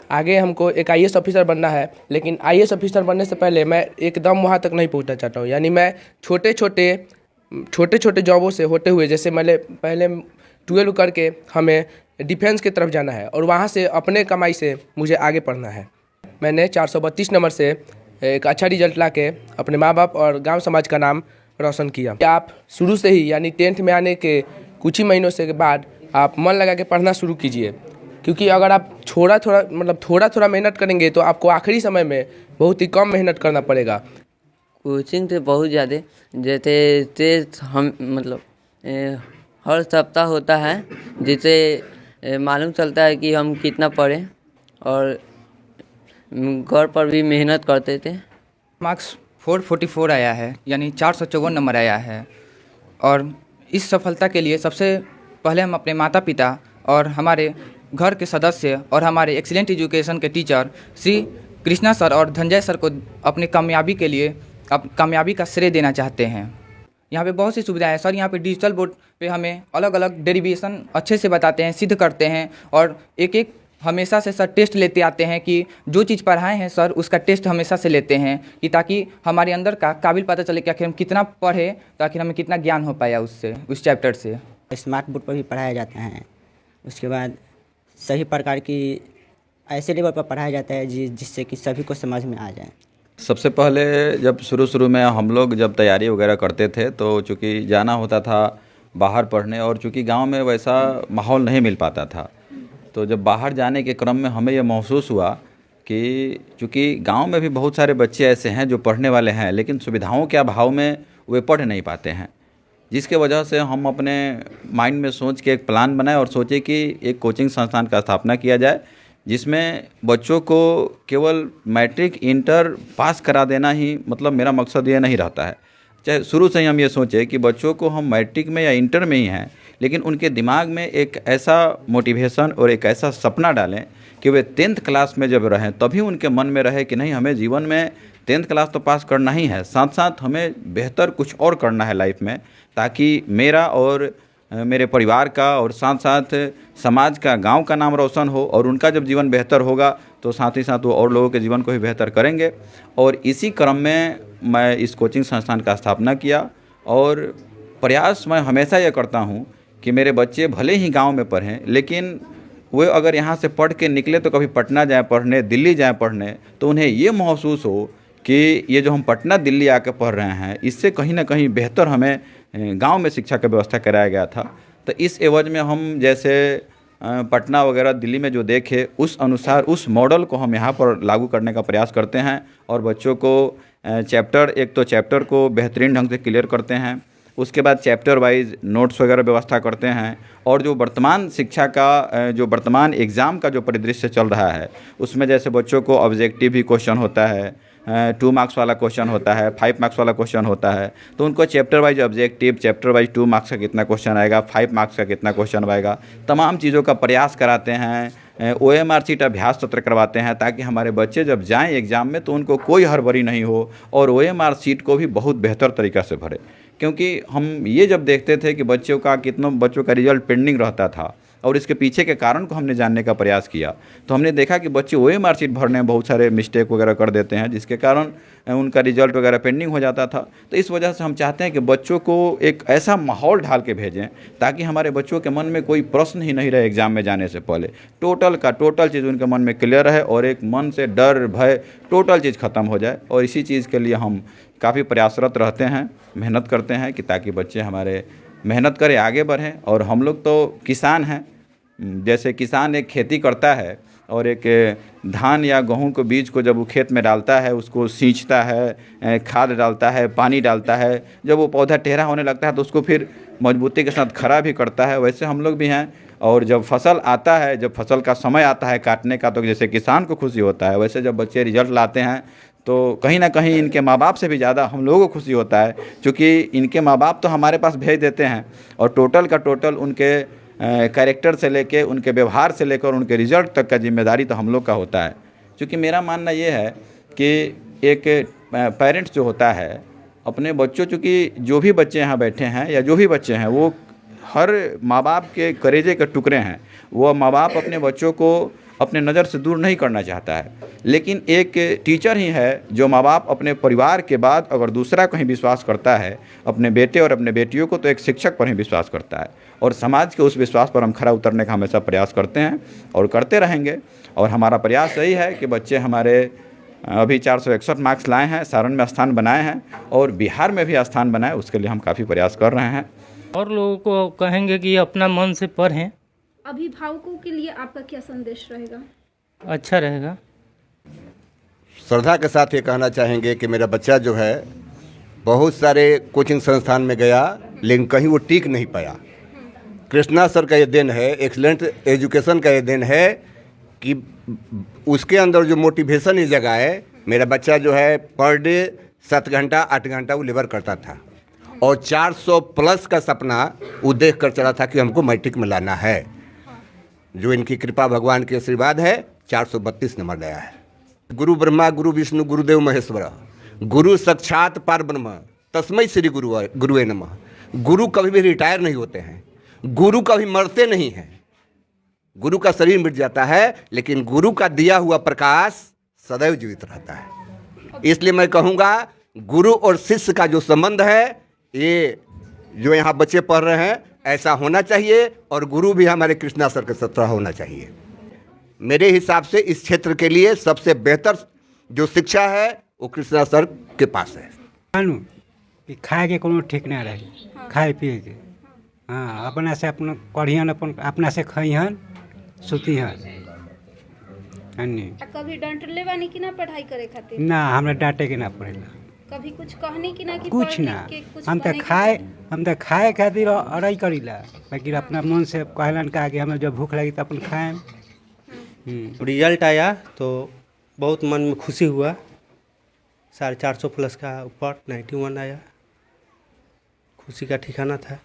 आगे हमको एक आईएएस ऑफिसर बनना है, लेकिन आईएएस ऑफिसर बनने से पहले मैं एकदम वहाँ तक नहीं पहुँचना चाहता हूँ। यानी मैं छोटे छोटे जॉबों से होते हुए, जैसे मैंने पहले 12 करके हमें डिफेंस की तरफ जाना है और वहाँ से अपने कमाई से मुझे आगे पढ़ना है। मैंने 432 नंबर से एक अच्छा रिजल्ट लाके अपने माँ बाप और गांव समाज का नाम रोशन किया। आप शुरू से ही यानी 10th में आने के कुछ ही महीनों से के बाद आप मन लगा के पढ़ना शुरू कीजिए, क्योंकि अगर आप थोड़ा थोड़ा मेहनत करेंगे तो आपको आखिरी समय में बहुत ही कम मेहनत करना पड़ेगा। कोचिंग तो बहुत ज़्यादा, जैसे टेस्ट हम हर सप्ताह होता है, जिससे मालूम चलता है कि हम कितना पढ़े और घर पर भी मेहनत करते थे। मार्क्स 444 आया है, यानी 454 नंबर आया है। और इस सफलता के लिए सबसे पहले हम अपने माता पिता और हमारे घर के सदस्य और हमारे एक्सीलेंट एजुकेशन के टीचर श्री कृष्णा सर और धनंजय सर को अपनी कामयाबी के लिए कामयाबी का श्रेय देना चाहते हैं। यहाँ पे बहुत सी सुविधाएं हैं सर। यहाँ पे डिजिटल बोर्ड पे हमें अलग अलग डेरिवेशन अच्छे से बताते हैं, सिद्ध करते हैं और एक हमेशा से सर टेस्ट लेते आते हैं कि जो चीज़ पढ़ाए हैं सर उसका टेस्ट हमेशा से लेते हैं कि ताकि हमारे अंदर का काबिल पता चले कि आखिर हम कितना पढ़े, तो आखिर हमें कितना ज्ञान हो पाया उससे, उस चैप्टर से। स्मार्ट बोर्ड पर भी पढ़ाया जाता है। उसके बाद सभी प्रकार की ऐसे लेवल पर पढ़ाया जाता है जिससे कि सभी को समझ में आ जाए। सबसे पहले जब शुरू में हम लोग जब तैयारी वगैरह करते थे तो चूँकि जाना होता था बाहर पढ़ने, और चूँकि गांव में वैसा माहौल नहीं मिल पाता था, तो जब बाहर जाने के क्रम में हमें यह महसूस हुआ कि चूँकि गांव में भी बहुत सारे बच्चे ऐसे हैं जो पढ़ने वाले हैं, लेकिन सुविधाओं के अभाव में वे पढ़ नहीं पाते हैं, जिसके वजह से हम अपने माइंड में सोच के एक प्लान बनाए और सोचे कि एक कोचिंग संस्थान का स्थापना किया जाए, जिसमें बच्चों को केवल मैट्रिक इंटर पास करा देना ही मतलब मेरा मकसद ये नहीं रहता है। चाहे शुरू से ही हम ये सोचे कि बच्चों को हम मैट्रिक में या इंटर में ही हैं, लेकिन उनके दिमाग में एक ऐसा मोटिवेशन और एक ऐसा सपना डालें कि वे 10th क्लास में जब रहें तभी उनके मन में रहे कि नहीं, हमें जीवन में 10th क्लास तो पास करना ही है, साथ साथ हमें बेहतर कुछ और करना है लाइफ में, ताकि मेरा और मेरे परिवार का और साथ साथ समाज का, गांव का नाम रोशन हो, और उनका जब जीवन बेहतर होगा तो साथ ही साथ वो और लोगों के जीवन को भी बेहतर करेंगे। और इसी क्रम में मैं इस कोचिंग संस्थान का स्थापना किया और प्रयास मैं हमेशा ये करता हूँ कि मेरे बच्चे भले ही गांव में पढ़ें, लेकिन वे अगर यहाँ से पढ़ के निकले तो कभी पटना जाएँ पढ़ने, दिल्ली जाएँ पढ़ने, तो उन्हें ये महसूस हो कि ये जो हम पटना दिल्ली आके पढ़ रहे हैं इससे कहीं ना कहीं बेहतर हमें गांव में शिक्षा की व्यवस्था कराया गया था। तो इस एवज में हम जैसे पटना वगैरह दिल्ली में जो देखे उस अनुसार उस मॉडल को हम यहाँ पर लागू करने का प्रयास करते हैं और बच्चों को चैप्टर को बेहतरीन ढंग से क्लियर करते हैं। उसके बाद चैप्टर वाइज नोट्स वगैरह व्यवस्था करते हैं, और जो वर्तमान शिक्षा का जो वर्तमान एग्ज़ाम का जो परिदृश्य चल रहा है उसमें जैसे बच्चों को ऑब्जेक्टिव भी क्वेश्चन होता है, 2 मार्क्स वाला क्वेश्चन होता है, 5 मार्क्स वाला क्वेश्चन होता है, तो उनको chapter wise objective, chapter wise 2 marks का कितना क्वेश्चन आएगा, 5 मार्क्स का कितना क्वेश्चन आएगा, तमाम चीज़ों का प्रयास कराते हैं। OMR शीट अभ्यास सत्र करवाते हैं ताकि हमारे बच्चे जब जाएं एग्ज़ाम में तो उनको कोई हड़बड़ी नहीं हो और OMR शीट को भी बहुत बेहतर तरीक़ा से भरे। क्योंकि हम ये जब देखते थे कि बच्चों का रिजल्ट पेंडिंग रहता था और इसके पीछे के कारण को हमने जानने का प्रयास किया, तो हमने देखा कि बच्चे OMR शीट भरने में बहुत सारे मिस्टेक वगैरह कर देते हैं, जिसके कारण उनका रिजल्ट वगैरह पेंडिंग हो जाता था। तो इस वजह से हम चाहते हैं कि बच्चों को एक ऐसा माहौल ढाल के भेजें ताकि हमारे बच्चों के मन में कोई प्रश्न ही नहीं रहे एग्ज़ाम में जाने से पहले, टोटल चीज़ उनके मन में क्लियर रहे और एक मन से डर भय टोटल चीज़ ख़त्म हो जाए। और इसी चीज़ के लिए हम काफ़ी प्रयासरत रहते हैं, मेहनत करते हैं कि ताकि बच्चे हमारे मेहनत करें, आगे बढ़ें। और हम लोग तो किसान हैं, जैसे किसान एक खेती करता है और एक धान या गेहूं के बीज को जब वो खेत में डालता है, उसको सींचता है, खाद डालता है, पानी डालता है, जब वो पौधा टेढ़ा होने लगता है तो उसको फिर मजबूती के साथ खड़ा भी करता है, वैसे हम लोग भी हैं। और जब फसल आता है, जब फसल का समय आता है काटने का, तो जैसे किसान को खुशी होता है, वैसे जब बच्चे रिजल्ट लाते हैं तो कहीं ना कहीं इनके माँ बाप से भी ज़्यादा हम लोगों को खुशी होता है, क्योंकि इनके माँ बाप तो हमारे पास भेज देते हैं और टोटल का टोटल उनके कैरेक्टर से लेके, उनके व्यवहार से लेकर उनके रिजल्ट तक का जिम्मेदारी तो हम लोग का होता है। क्योंकि मेरा मानना ये है कि एक पेरेंट्स जो होता है अपने बच्चों, चूँकि जो भी बच्चे यहाँ बैठे हैं या जो भी बच्चे हैं वो हर माँ बाप के कलेजे के टुकड़े हैं। वो माँ बाप अपने बच्चों को अपने नज़र से दूर नहीं करना चाहता है, लेकिन एक टीचर ही है जो माँ बाप अपने परिवार के बाद अगर दूसरा कहीं विश्वास करता है, अपने बेटे और अपने बेटियों को, तो एक शिक्षक पर ही विश्वास करता है। और समाज के उस विश्वास पर हम खरा उतरने का हमेशा प्रयास करते हैं और करते रहेंगे। और हमारा प्रयास यही है कि बच्चे हमारे अभी 461 मार्क्स लाए हैं, सारण में स्थान बनाए हैं और बिहार में भी स्थान बनाए, उसके लिए हम काफ़ी प्रयास कर रहे हैं। और लोगों को कहेंगे कि अपना मन से पढ़ें। अभिभावकों के लिए आपका क्या संदेश रहेगा? अच्छा रहेगा। श्रद्धा के साथ ये कहना चाहेंगे कि मेरा बच्चा जो है बहुत सारे कोचिंग संस्थान में गया, लेकिन कहीं वो टिक नहीं पाया। कृष्णा सर का ये दिन है, एक्सीलेंट एजुकेशन का ये दिन है कि उसके अंदर जो मोटिवेशन इस जगह है। मेरा बच्चा जो है पर डे 7 घंटा 8 घंटा वो लेबर करता था और 400 प्लस का सपना वो देख कर चला था कि हमको मैट्रिक में लाना है। जो इनकी कृपा भगवान के आशीर्वाद है, 432 नंबर लाया है। गुरु ब्रह्मा गुरु विष्णु गुरुदेव महेश्वर, गुरु साक्षात पार ब्रह्म, तस्मै श्री गुरुवे नमः। गुरु कभी भी रिटायर नहीं होते हैं, गुरु कभी मरते नहीं हैं। गुरु का शरीर मिट जाता है, लेकिन गुरु का दिया हुआ प्रकाश सदैव जीवित रहता है। इसलिए मैं कहूँगा गुरु और शिष्य का जो संबंध है, ये जो यहाँ बच्चे पढ़ रहे हैं ऐसा होना चाहिए और गुरु भी हमारे कृष्णा सर के सत्रह होना चाहिए। मेरे हिसाब से इस क्षेत्र के लिए सबसे बेहतर जो शिक्षा है वो कृष्णा सर के पास है। कि खाए के कोनो ठीक नहीं रही, खाए पिए के हाँ अपना से अपना पढ़ियन, अपना से खइहन सुतिहन। कभी डांटले बानी कि ना पढ़ाई करे खातिर? ना, हमरा डांटे के ना पड़ेला। कभी कुछ कहनी कि ना कि कुछ ना, हम तो खाए खातिर अड़ाई करीला, लेकिन अपना मन से कहलन का कि हमें जब भूख लगी तो अपन खाएं। रिजल्ट आया तो बहुत मन में खुशी हुआ। 450 प्लस का ऊपर 91 आया, खुशी का ठिकाना था।